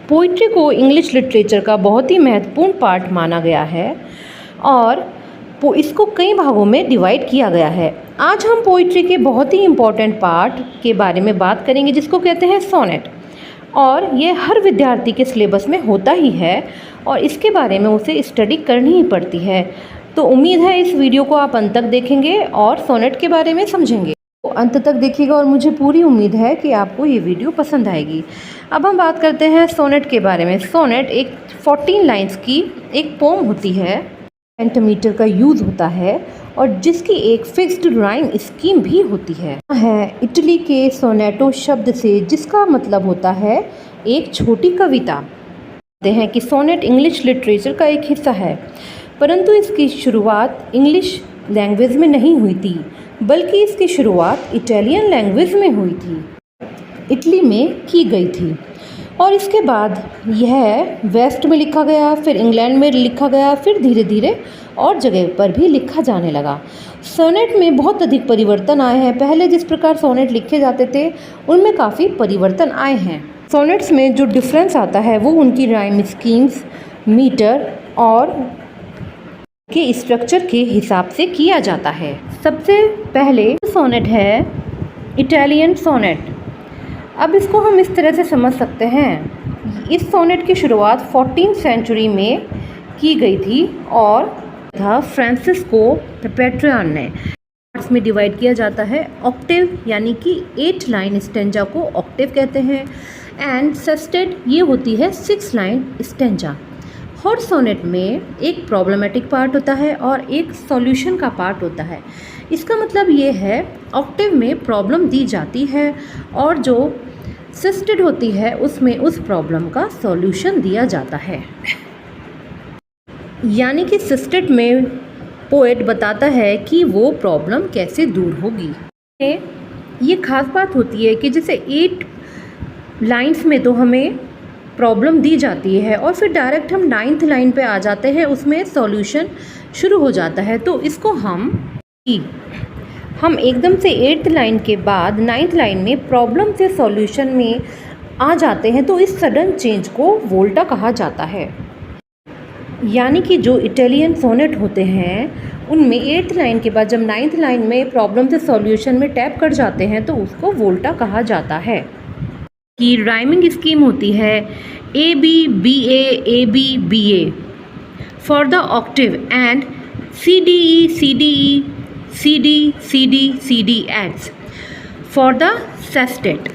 Poetry को English literature का बहुत ही महत्वपूर्ण पार्ट माना गया है और इसको कई भागों में डिवाइड किया गया है। आज हम पोइट्री के बहुत ही इम्पॉर्टेंट पार्ट के बारे में बात करेंगे जिसको कहते हैं सोनेट, और ये हर विद्यार्थी के सिलेबस में होता ही है और इसके बारे में उसे स्टडी करनी ही पड़ती है। तो उम्मीद है इस वीडियो को आप अंत तक देखेंगे और सोनेट के बारे में समझेंगे। तो अंत तक देखिएगा और मुझे पूरी उम्मीद है कि आपको ये वीडियो पसंद आएगी। अब हम बात करते हैं सोनेट के बारे में। सोनेट एक 14 लाइन्स की एक पोम होती है, सेंटीमीटर का यूज़ होता है और जिसकी एक फिक्स्ड राइम स्कीम भी होती है इटली के सोनेटो शब्द से, जिसका मतलब होता है एक छोटी कविता। कहते हैं कि सोनेट इंग्लिश लिटरेचर का एक हिस्सा है, परंतु इसकी शुरुआत इंग्लिश लैंग्वेज में नहीं हुई थी, बल्कि इसकी शुरुआत इटालियन लैंग्वेज में हुई थी, इटली में की गई थी। और इसके बाद यह वेस्ट में लिखा गया, फिर इंग्लैंड में लिखा गया, फिर धीरे धीरे और जगह पर भी लिखा जाने लगा। सोनेट में बहुत अधिक परिवर्तन आए हैं। पहले जिस प्रकार सोनेट लिखे जाते थे उनमें काफ़ी परिवर्तन आए हैं। सोनेट्स में जो डिफरेंस आता है वो उनकी राइम स्कीम्स, मीटर और के स्ट्रक्चर के हिसाब से किया जाता है। सबसे पहले सोनेट है इटालियन सोनेट। अब इसको हम इस तरह से समझ सकते हैं, इस सोनेट की शुरुआत 14th सेंचुरी में की गई थी और था फ्रांसिस्को पेट्रियन ने। पार्ट्स में डिवाइड किया जाता है। ऑक्टेव यानी कि 8 लाइन स्टेंजा को ऑक्टेव कहते हैं, एंड सेस्टेट ये होती है 6 लाइन स्टेंजा। हर सोनेट में एक प्रॉब्लमेटिक पार्ट होता है और एक सॉल्यूशन का पार्ट होता है। इसका मतलब ये है ऑक्टेव में प्रॉब्लम दी जाती है और जो सिस्टेड होती है उसमें उस प्रॉब्लम का सॉल्यूशन दिया जाता है। यानी कि सिस्टेड में पोएट बताता है कि वो प्रॉब्लम कैसे दूर होगी। ये खास बात होती है कि जैसे 8 लाइंस में तो हमें प्रॉब्लम दी जाती है और फिर डायरेक्ट हम 9th लाइन पे आ जाते हैं, उसमें सॉल्यूशन शुरू हो जाता है। तो इसको हम एकदम से 8th लाइन के बाद 9th लाइन में प्रॉब्लम से सॉल्यूशन में आ जाते हैं, तो इस सडन चेंज को वोल्टा कहा जाता है। यानी कि जो इटालियन सोनेट होते हैं उनमें 8th लाइन के बाद जब 9th लाइन में प्रॉब्लम से सॉल्यूशन में टैप कर जाते हैं तो उसको वोल्टा कहा जाता है। की राइमिंग स्कीम होती है A B B A B B A for the octave and C D E C D E C D C D C D adds for the sestet.